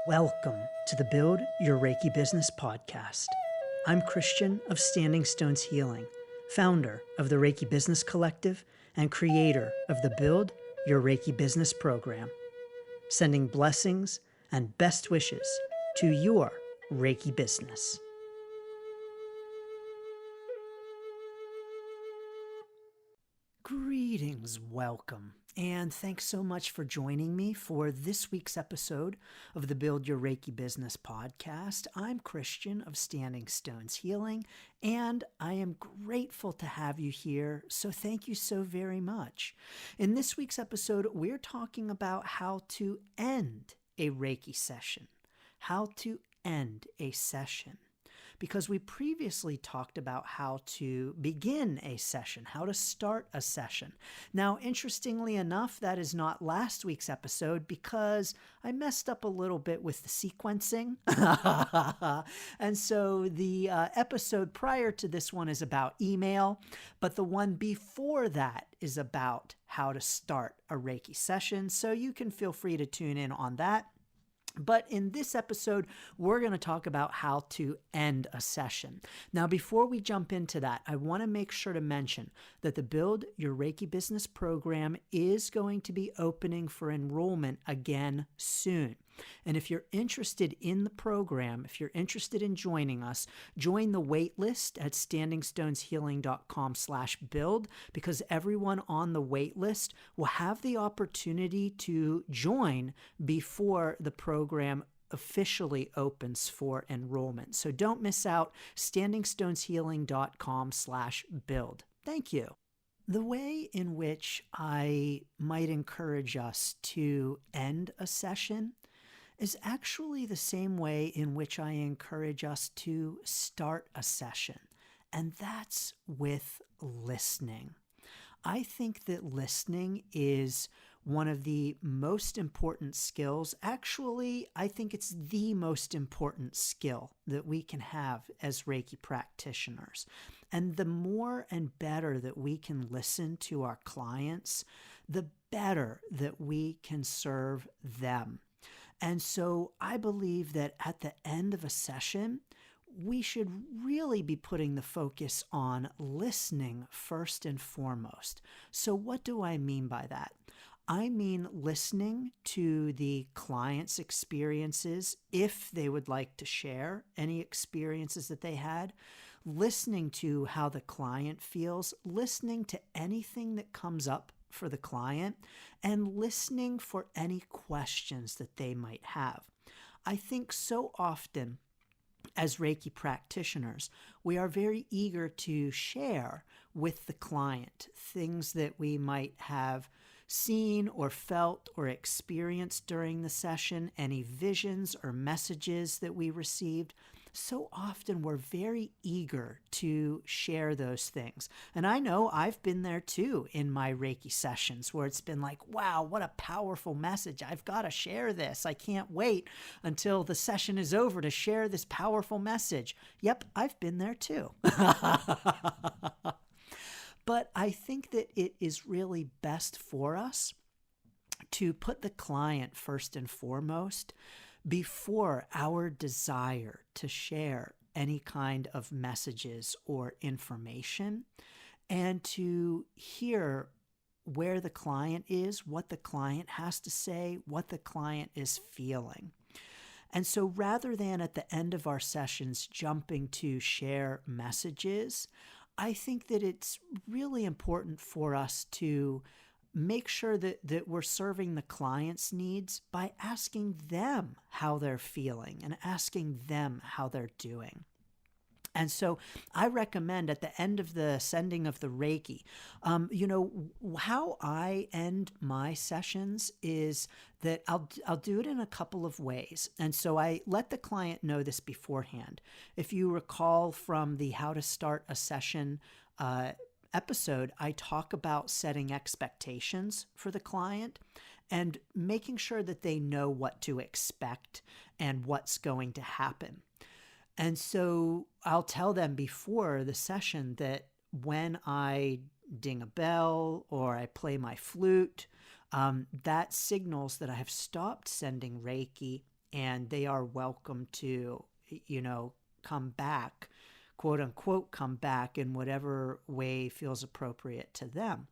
Welcome to the Build Your Reiki Business podcast. I'm Christian of Standing Stones Healing, founder of the Reiki Business Collective and creator of the Build Your Reiki Business program, sending blessings and best wishes to your Reiki business. Greetings, welcome, and thanks so much for joining me for this week's episode of the Build Your Reiki Business podcast. I'm Christian of Standing Stones Healing, and I am grateful to have you here, so thank you so very much. In this week's episode, we're talking about how to end a Reiki session, how to end a session. Because we previously talked about how to begin a session, how to start a session. Now, interestingly enough, that is not last week's episode because I messed up a little bit with the sequencing. And so the episode prior to this one is about email, but the one before that is about how to start a Reiki session. So you can feel free to tune in on that. But in this episode, we're going to talk about how to end a session. Now, before we jump into that, I want to make sure to mention that the Build Your Reiki Business program is going to be opening for enrollment again soon. And if you're interested in the program, if you're interested in joining us, join the wait list at standingstoneshealing.com/build, because everyone on the wait list will have the opportunity to join before the program officially opens for enrollment. So don't miss out, standingstoneshealing.com/build. Thank you. The way in which I might encourage us to end a session is actually the same way in which I encourage us to start a session, and that's with listening. I think that listening is one of the most important skills. Actually, I think it's the most important skill that we can have as Reiki practitioners. And the more and better that we can listen to our clients, the better that we can serve them. And so I believe that at the end of a session, we should really be putting the focus on listening first and foremost. So what do I mean by that? I mean listening to the client's experiences, if they would like to share any experiences that they had, listening to how the client feels, listening to anything that comes up for the client, and listening for any questions that they might have. I think so often as Reiki practitioners, we are very eager to share with the client things that we might have seen or felt or experienced during the session, any visions or messages that we received. So often we're very eager to share those things. And I know I've been there too in my Reiki sessions where it's been like, wow, what a powerful message. I've got to share this. I can't wait until the session is over to share this powerful message. Yep, I've been there too. But I think that it is really best for us to put the client first and foremost before our desire to share any kind of messages or information, and to hear where the client is, what the client has to say, what the client is feeling. And so rather than at the end of our sessions jumping to share messages, I think that it's really important for us to make sure that we're serving the client's needs by asking them how they're feeling and asking them how they're doing. And so I recommend at the end of the sending of the Reiki, how I end my sessions is that I'll do it in a couple of ways. And so I let the client know this beforehand. If you recall from the How to Start a Session episode, I talk about setting expectations for the client and making sure that they know what to expect and what's going to happen. And so I'll tell them before the session that when I ding a bell or I play my flute, that signals that I have stopped sending Reiki and they are welcome to, come back, quote unquote, come back in whatever way feels appropriate to them.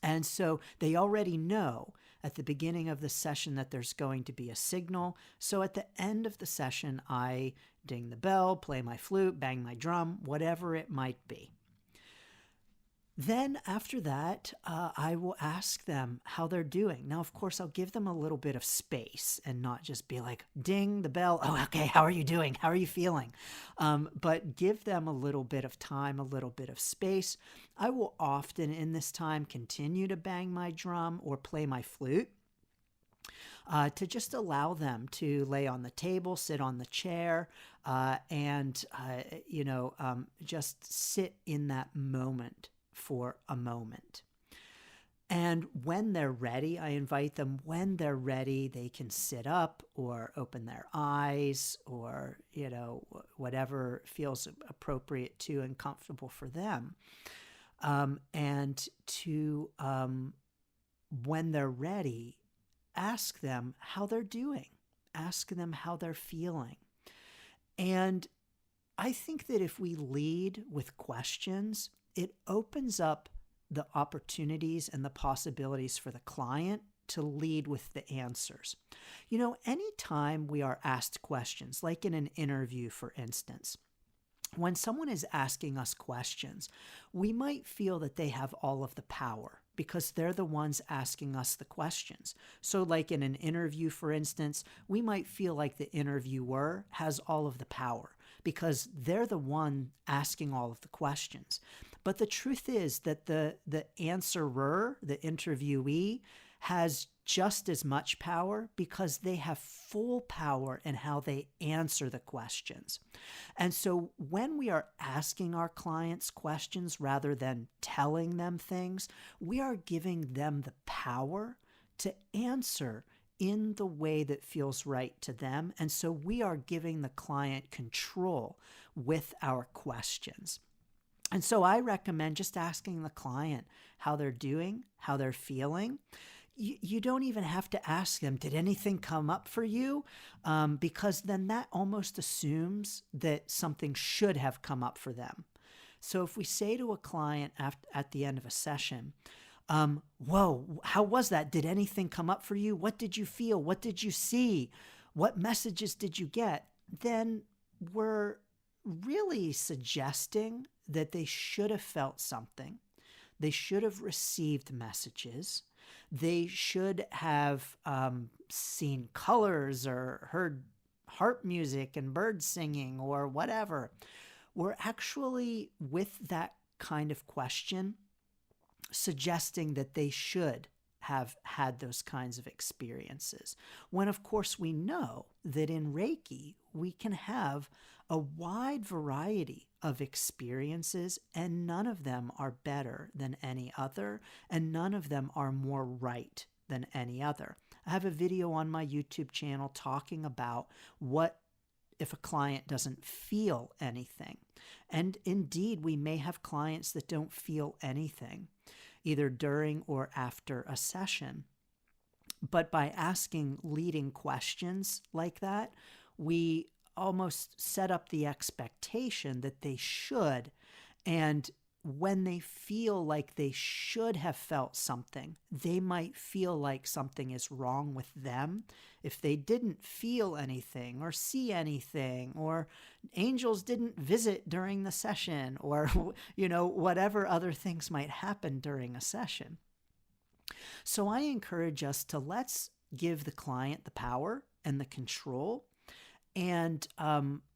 And so they already know at the beginning of the session that there's going to be a signal. So at the end of the session, I ding the bell, play my flute, bang my drum, whatever it might be. Then after that, I will ask them how they're doing. Now, of course, I'll give them a little bit of space and not just be like, ding the bell. Oh, okay. How are you doing? How are you feeling? But give them a little bit of time, a little bit of space. I will often in this time continue to bang my drum or play my flute. To just allow them to lay on the table, sit on the chair, and just sit in that moment for a moment. And when they're ready, I invite them, when they're ready, they can sit up or open their eyes or, whatever feels appropriate to and comfortable for them. And to, when they're ready, ask them how they're doing, ask them how they're feeling. And I think that if we lead with questions, it opens up the opportunities and the possibilities for the client to lead with the answers. Anytime we are asked questions, like in an interview, for instance, when someone is asking us questions, we might feel that they have all of the power because they're the ones asking us the questions. So like in an interview, for instance, we might feel like the interviewer has all of the power because they're the one asking all of the questions. But the truth is that the answerer, the interviewee, has just as much power because they have full power in how they answer the questions. And so when we are asking our clients questions rather than telling them things, we are giving them the power to answer in the way that feels right to them. And so we are giving the client control with our questions. And so I recommend just asking the client how they're doing, how they're feeling. You don't even have to ask them, did anything come up for you? Because then that almost assumes that something should have come up for them. So if we say to a client at the end of a session, whoa, how was that? Did anything come up for you? What did you feel? What did you see? What messages did you get? Then we're really suggesting that they should have felt something. They should have received messages. They should have seen colors or heard harp music and birds singing or whatever. We're actually, with that kind of question, suggesting that they should have had those kinds of experiences. When, of course, we know that in Reiki, we can have a wide variety of experiences, and none of them are better than any other, and none of them are more right than any other. I have a video on my YouTube channel talking about what if a client doesn't feel anything. And indeed, we may have clients that don't feel anything, either during or after a session. But by asking leading questions like that, we almost set up the expectation that they should. And when they feel like they should have felt something, they might feel like something is wrong with them if they didn't feel anything or see anything, or angels didn't visit during the session, or whatever other things might happen during a session. So I encourage us to let's give the client the power and the control, and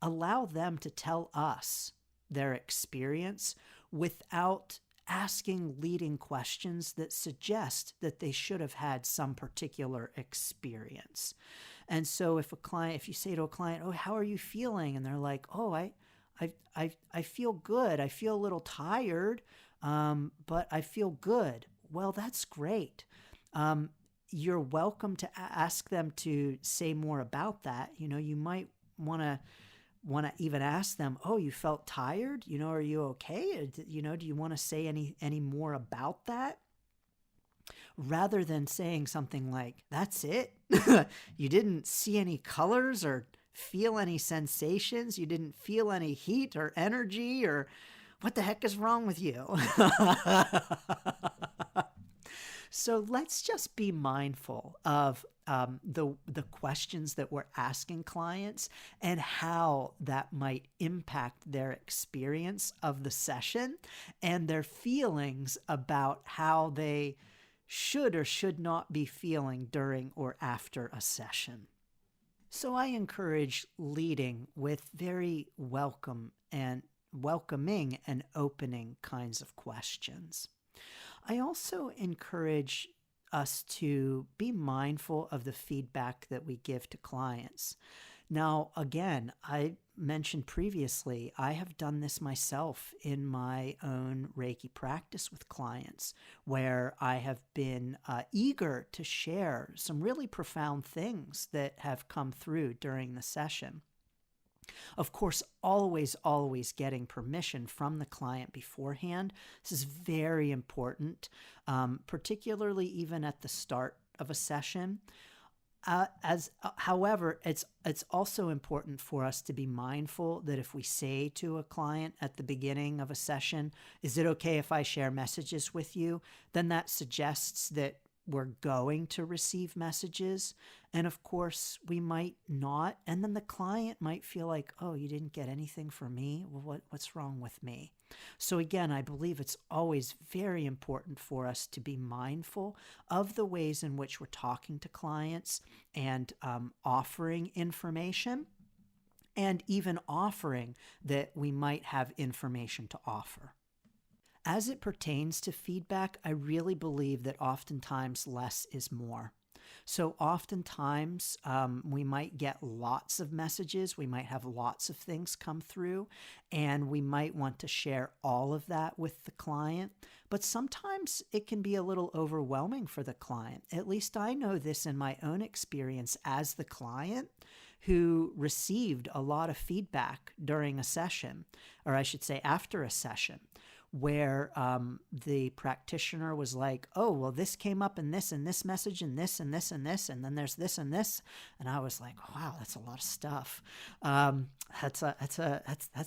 allow them to tell us their experience without asking leading questions that suggest that they should have had some particular experience. And so if you say to a client, oh, how are you feeling? And they're like, oh, I feel good. I feel a little tired, but I feel good. Well, that's great. You're welcome to ask them to say more about that. You might want to even ask them, oh, you felt tired? Are you okay? Do you want to say any more about that? rather than saying something like, "That's it? You didn't see any colors or feel any sensations? You didn't feel any heat or energy, or what the heck is wrong with you?" So let's just be mindful of the questions that we're asking clients and how that might impact their experience of the session and their feelings about how they should or should not be feeling during or after a session. So I encourage leading with very welcoming and opening kinds of questions. I also encourage us to be mindful of the feedback that we give to clients. Now, again, I mentioned previously, I have done this myself in my own Reiki practice with clients, where I have been eager to share some really profound things that have come through during the session. Of course, always getting permission from the client beforehand. This is very important, particularly even at the start of a session. However, it's also important for us to be mindful that if we say to a client at the beginning of a session, "Is it okay if I share messages with you?" then that suggests that we're going to receive messages. And of course, we might not. And then the client might feel like, "Oh, you didn't get anything from me? Well, what's wrong with me?" So again, I believe it's always very important for us to be mindful of the ways in which we're talking to clients and offering information, and even offering that we might have information to offer. As it pertains to feedback, I really believe that oftentimes less is more. So oftentimes we might get lots of messages, we might have lots of things come through, and we might want to share all of that with the client. But sometimes it can be a little overwhelming for the client. At least I know this in my own experience as the client who received a lot of feedback during a session, or I should say after a session, where the practitioner was like, "Oh, well, this came up in this message and this and this and this, and then there's this and this," and I was like, "Wow, that's a lot of stuff. That's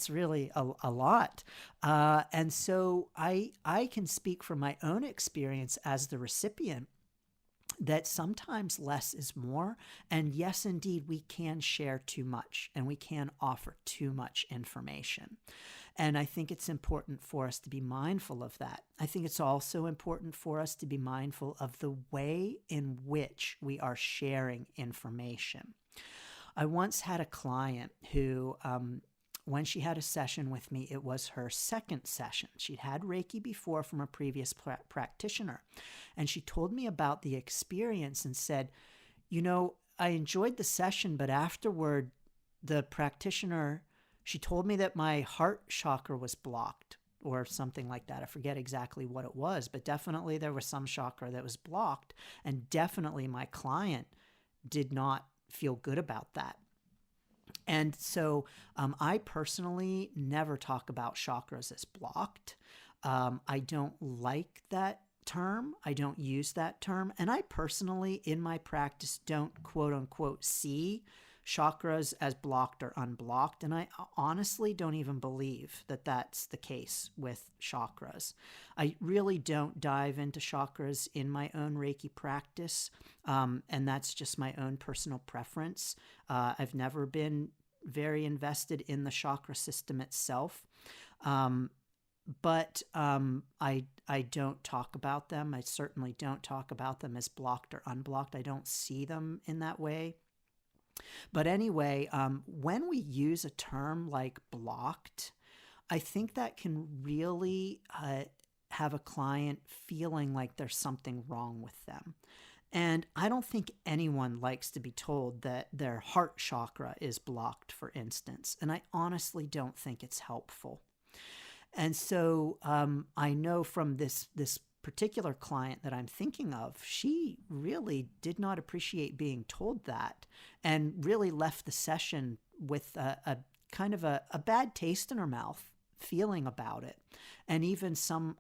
really a lot." And so I can speak from my own experience as the recipient that sometimes less is more. And yes, indeed, we can share too much and we can offer too much information. And I think it's important for us to be mindful of that. I think it's also important for us to be mindful of the way in which we are sharing information. I once had a client who, when she had a session with me, it was her second session. She'd had Reiki before from a previous practitioner. And she told me about the experience and said, "I enjoyed the session, but afterward, the practitioner, she told me that my heart chakra was blocked," or something like that. I forget exactly what it was, but definitely there was some chakra that was blocked. And definitely my client did not feel good about that. And so I personally never talk about chakras as blocked. I don't like that term. I don't use that term. And I personally, in my practice, don't quote unquote see chakras as blocked or unblocked. And I honestly don't even believe that that's the case with chakras. I really don't dive into chakras in my own Reiki practice. And that's just my own personal preference. I've never been very invested in the chakra system itself. But I don't talk about them. I certainly don't talk about them as blocked or unblocked. I don't see them in that way. But anyway, when we use a term like blocked, I think that can really have a client feeling like there's something wrong with them. And I don't think anyone likes to be told that their heart chakra is blocked, for instance. And I honestly don't think it's helpful. And so I know from this particular client that I'm thinking of, she really did not appreciate being told that and really left the session with a kind of a bad taste in her mouth feeling about it. And even some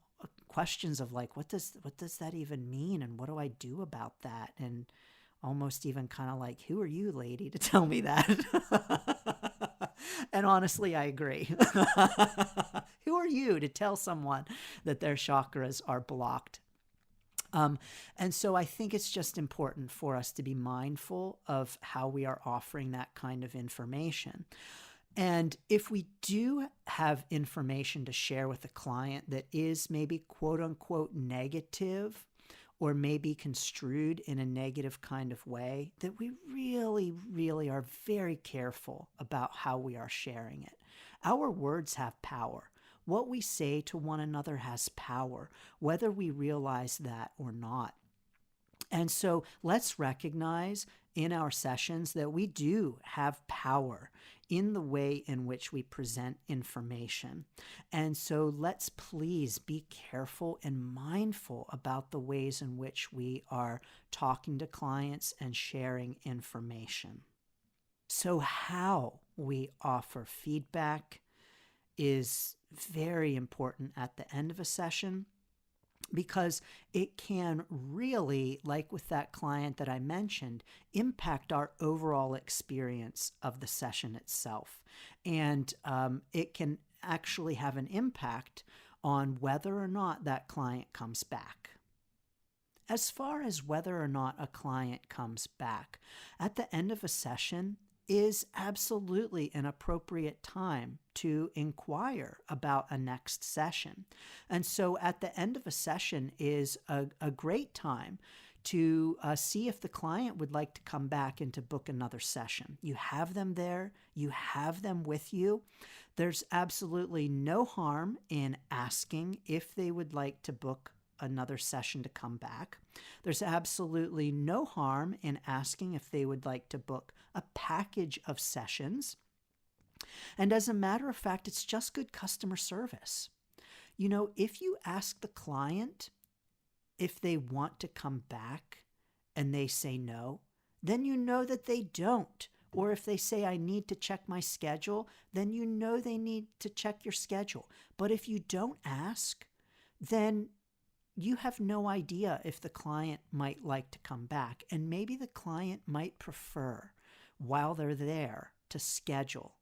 questions of like, what does that even mean? And what do I do about that? And almost even kind of like, who are you, lady, to tell me that? And honestly, I agree. Who are you to tell someone that their chakras are blocked? And so I think it's just important for us to be mindful of how we are offering that kind of information. And if we do have information to share with a client that is maybe quote unquote negative, or maybe construed in a negative kind of way, that we really, really are very careful about how we are sharing it. Our words have power. What we say to one another has power, whether we realize that or not. And so let's recognize in our sessions that we do have power in the way in which we present information. And so let's please be careful and mindful about the ways in which we are talking to clients and sharing information. So how we offer feedback is very important at the end of a session, because it can really, like with that client that I mentioned, impact our overall experience of the session itself. And it can actually have an impact on whether or not that client comes back. As far as whether or not a client comes back, at the end of a session is absolutely an appropriate time to inquire about a next session. And so at the end of a session is a great time to see if the client would like to come back and to book another session. You have them there, you have them with you. There's absolutely no harm in asking if they would like to book another session to come back. There's absolutely no harm in asking if they would like to book a package of sessions. And as a matter of fact, it's just good customer service. You know, if you ask the client if they want to come back and they say no, then you know that they don't. Or if they say, I need to check my schedule, then you know they need to check your schedule. But if you don't ask, then you have no idea if the client might like to come back. And maybe the client might prefer, while they're there, to schedule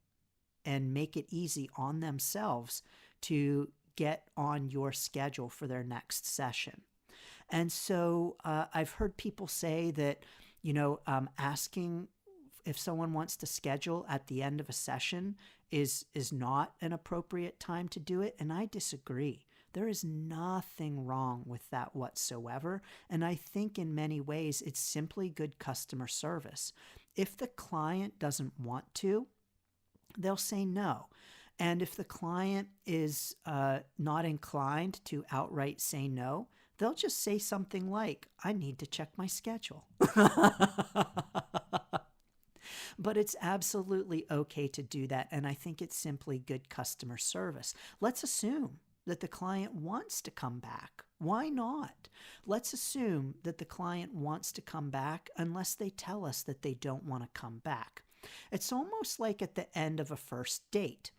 and make it easy on themselves to get on your schedule for their next session. And so I've heard people say that, asking if someone wants to schedule at the end of a session is not an appropriate time to do it. And I disagree. There is nothing wrong with that whatsoever. And I think in many ways, it's simply good customer service. If the client doesn't want to, they'll say no. And if the client is not inclined to outright say no, they'll just say something like, I need to check my schedule. But it's absolutely okay to do that. And I think it's simply good customer service. Let's assume that the client wants to come back. Why not? Let's assume that the client wants to come back unless they tell us that they don't want to come back. It's almost like at the end of a first date.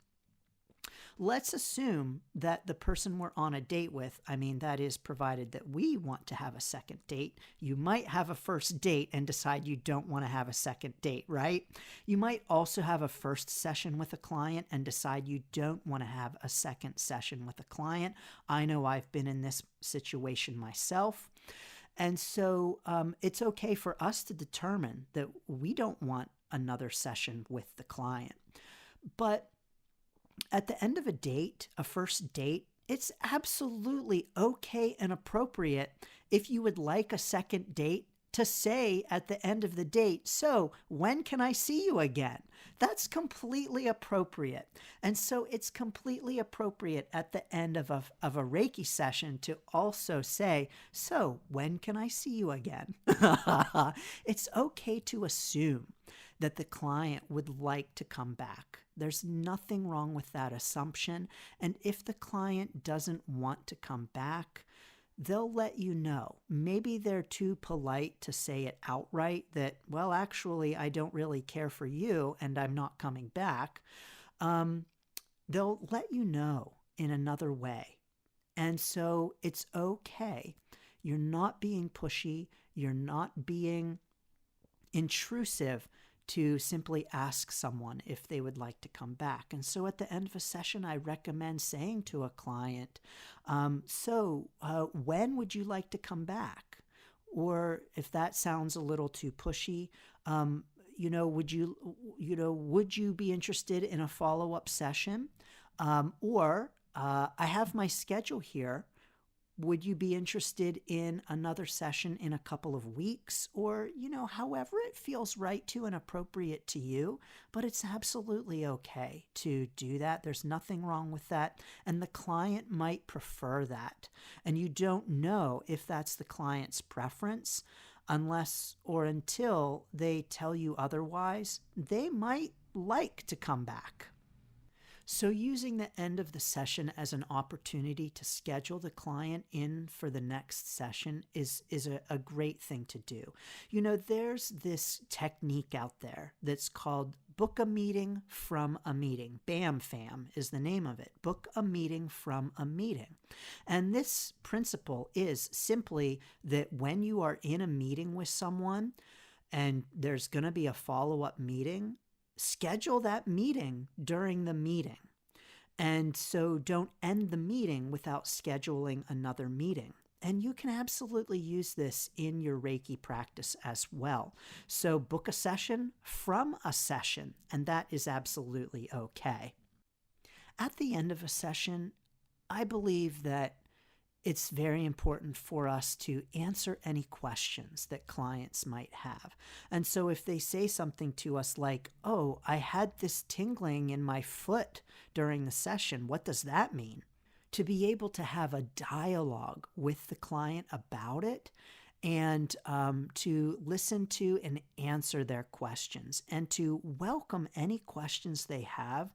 Let's assume that the person we're on a date with, that is provided that we want to have a second date. You might have a first date and decide you don't want to have a second date, right? You might also have a first session with a client and decide you don't want to have a second session with a client. I know I've been in this situation myself. And so it's okay for us to determine that we don't want another session with the client. But at the end of a date, a first date, it's absolutely okay and appropriate if you would like a second date to say at the end of the date, so when can I see you again? That's completely appropriate. And so it's completely appropriate at the end of a Reiki session to also say, so when can I see you again? It's okay to assume that the client would like to come back. There's nothing wrong with that assumption. And if the client doesn't want to come back, they'll let you know. Maybe they're too polite to say it outright that, well, actually, I don't really care for you and I'm not coming back. They'll let you know in another way. And so it's okay. You're not being pushy. You're not being intrusive to simply ask someone if they would like to come back. And so at the end of a session, I recommend saying to a client, when would you like to come back? Or if that sounds a little too pushy, would you be interested in a follow-up session? I have my schedule here. Would you be interested in another session in a couple of weeks? Or, however it feels right to and appropriate to you. But it's absolutely okay to do that. There's nothing wrong with that. And the client might prefer that. And you don't know if that's the client's preference unless or until they tell you otherwise. They might like to come back. So using the end of the session as an opportunity to schedule the client in for the next session is a great thing to do. There's this technique out there that's called book a meeting from a meeting. BAM FAM is the name of it. Book a meeting from a meeting. And this principle is simply that when you are in a meeting with someone and there's going to be a follow-up meeting, schedule that meeting during the meeting. And so don't end the meeting without scheduling another meeting. And you can absolutely use this in your Reiki practice as well. So book a session from a session, and that is absolutely okay. At the end of a session, I believe that it's very important for us to answer any questions that clients might have. And so if they say something to us like, oh, I had this tingling in my foot during the session, what does that mean? To be able to have a dialogue with the client about it and to listen to and answer their questions and to welcome any questions they have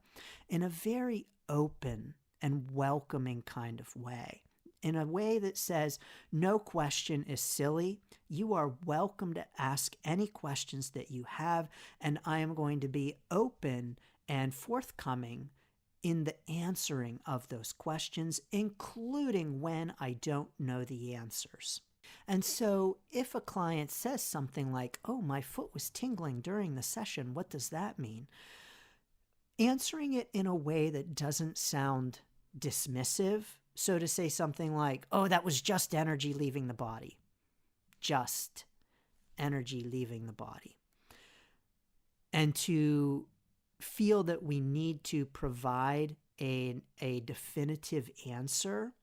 in a very open and welcoming kind of way. In a way that says, no question is silly. You are welcome to ask any questions that you have, and I am going to be open and forthcoming in the answering of those questions, including when I don't know the answers. And so if a client says something like, oh, my foot was tingling during the session, what does that mean? Answering it in a way that doesn't sound dismissive. So to say something like, oh, that was just energy leaving the body. Just energy leaving the body. And to feel that we need to provide a definitive answer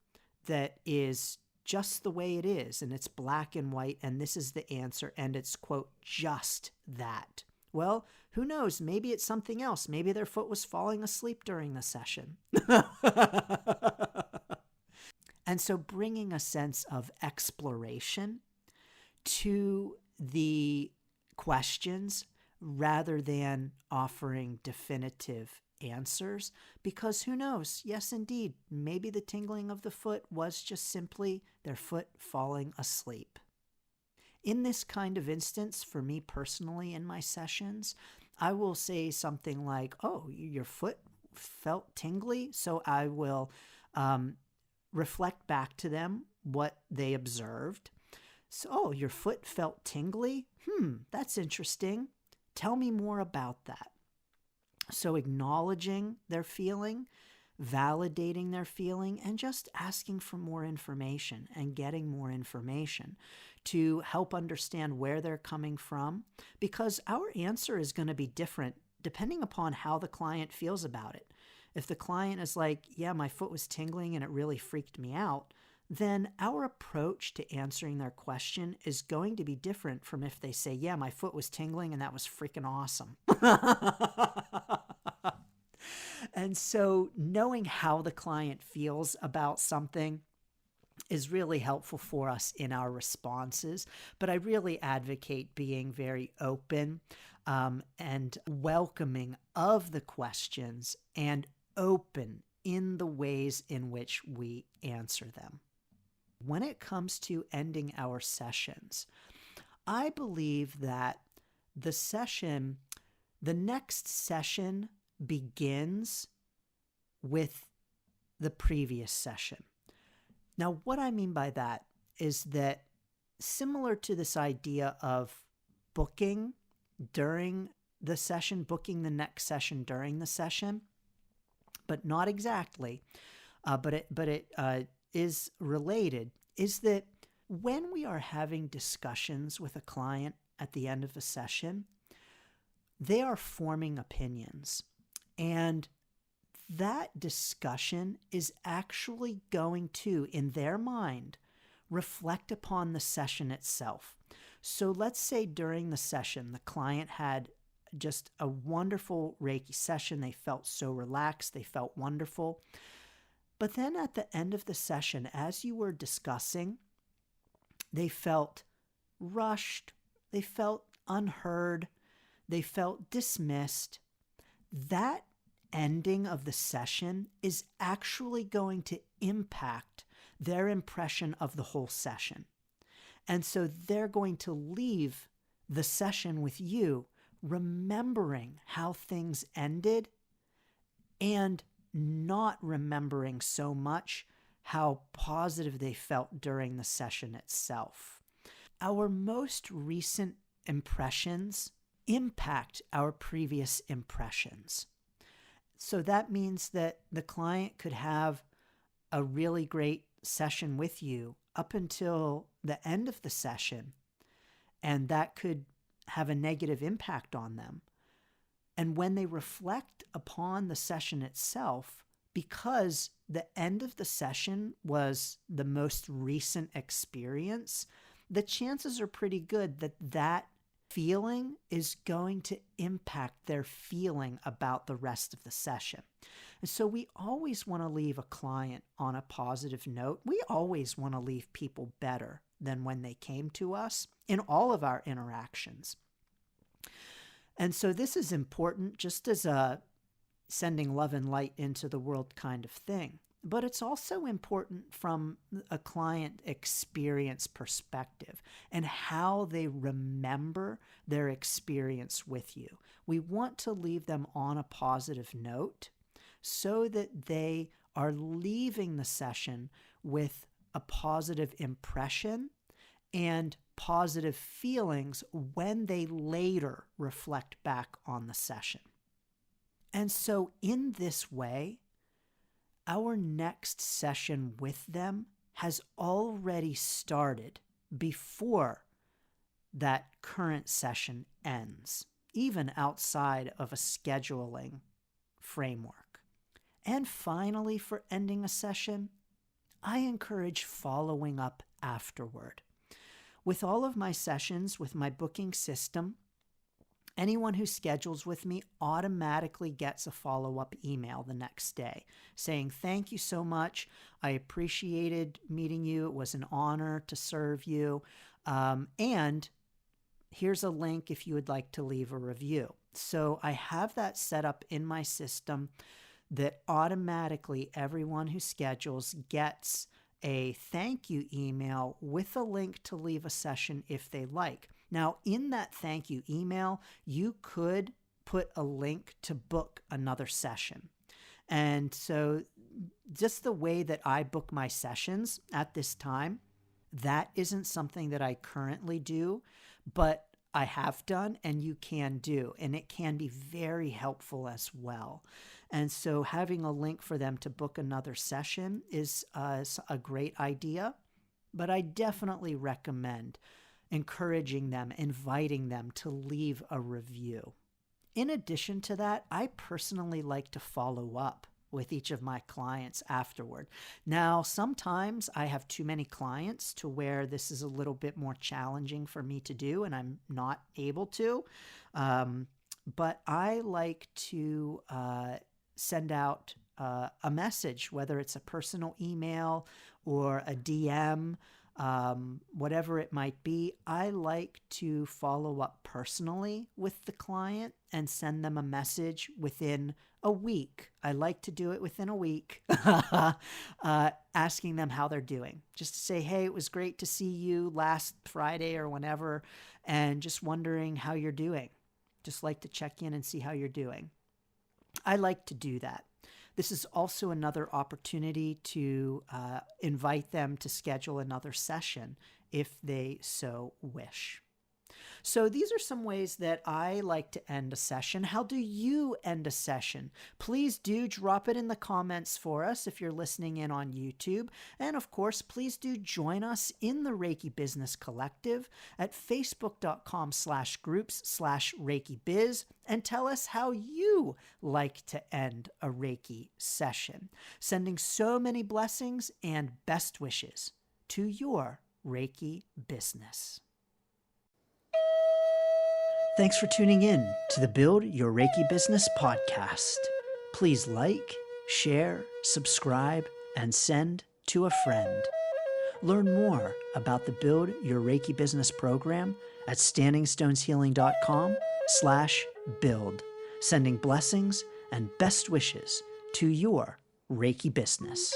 that is just the way it is, and it's black and white, and this is the answer, and it's, quote, just that. Well, who knows? Maybe it's something else. Maybe their foot was falling asleep during the session. And so bringing a sense of exploration to the questions rather than offering definitive answers, because who knows? Yes, indeed, maybe the tingling of the foot was just simply their foot falling asleep. In this kind of instance, for me personally in my sessions, I will say something like, oh, your foot felt tingly, so I will reflect back to them what they observed. So, oh, your foot felt tingly? That's interesting. Tell me more about that. So acknowledging their feeling, validating their feeling, and just asking for more information and getting more information to help understand where they're coming from, because our answer is going to be different depending upon how the client feels about it. If the client is like, yeah, my foot was tingling and it really freaked me out, then our approach to answering their question is going to be different from if they say, yeah, my foot was tingling and that was freaking awesome. And so knowing how the client feels about something is really helpful for us in our responses. But I really advocate being very open and welcoming of the questions and open in the ways in which we answer them. When it comes to ending our sessions, I believe that the next session begins with the previous session. Now, what I mean by that is that similar to this idea of booking during the session, booking the next session during the session, but not exactly, but it is related, is that when we are having discussions with a client at the end of a session, they are forming opinions. And that discussion is actually going to, in their mind, reflect upon the session itself. So let's say during the session, the client had just a wonderful Reiki session. They felt so relaxed. They felt wonderful. But then at the end of the session, as you were discussing, they felt rushed. They felt unheard. They felt dismissed. That ending of the session is actually going to impact their impression of the whole session. And so they're going to leave the session with you remembering how things ended and not remembering so much how positive they felt during the session itself. Our most recent impressions impact our previous impressions. So that means that the client could have a really great session with you up until the end of the session, and that could have a negative impact on them. And when they reflect upon the session itself, because the end of the session was the most recent experience, the chances are pretty good that that feeling is going to impact their feeling about the rest of the session. And so we always want to leave a client on a positive note. We always want to leave people better than when they came to us in all of our interactions. And so this is important just as a sending love and light into the world kind of thing. But it's also important from a client experience perspective and how they remember their experience with you. We want to leave them on a positive note so that they are leaving the session with a positive impression and positive feelings when they later reflect back on the session. And so in this way, our next session with them has already started before that current session ends, even outside of a scheduling framework. And finally, for ending a session, I encourage following up afterward. With all of my sessions, with my booking system, anyone who schedules with me automatically gets a follow-up email the next day saying, "Thank you so much. I appreciated meeting you. It was an honor to serve you. And here's a link if you would like to leave a review." So I have that set up in my system that automatically everyone who schedules gets a thank you email with a link to leave a session if they like. Now, in that thank you email, you could put a link to book another session. And so just the way that I book my sessions at this time, that isn't something that I currently do, but I have done and you can do, and it can be very helpful as well. And so having a link for them to book another session is a great idea, but I definitely recommend encouraging them, inviting them to leave a review. In addition to that, I personally like to follow up with each of my clients afterward. Now, sometimes I have too many clients to where this is a little bit more challenging for me to do and I'm not able to. But I like to send out a message, whether it's a personal email or a DM, whatever it might be. I like to follow up personally with the client and send them a message within a week. I like to do it within a week, asking them how they're doing. Just to say, "Hey, it was great to see you last Friday or whenever, and just wondering how you're doing." Just like to check in and see how you're doing. I like to do that. This is also another opportunity to invite them to schedule another session if they so wish. So these are some ways that I like to end a session. How do you end a session? Please do drop it in the comments for us if you're listening in on YouTube. And of course, please do join us in the Reiki Business Collective at facebook.com/groups/Reiki Biz and tell us how you like to end a Reiki session. Sending so many blessings and best wishes to your Reiki business. Thanks for tuning in to the Build Your Reiki Business podcast. Please like, share, subscribe, and send to a friend. Learn more about the Build Your Reiki Business program at standingstoneshealing.com/build, sending blessings and best wishes to your Reiki business.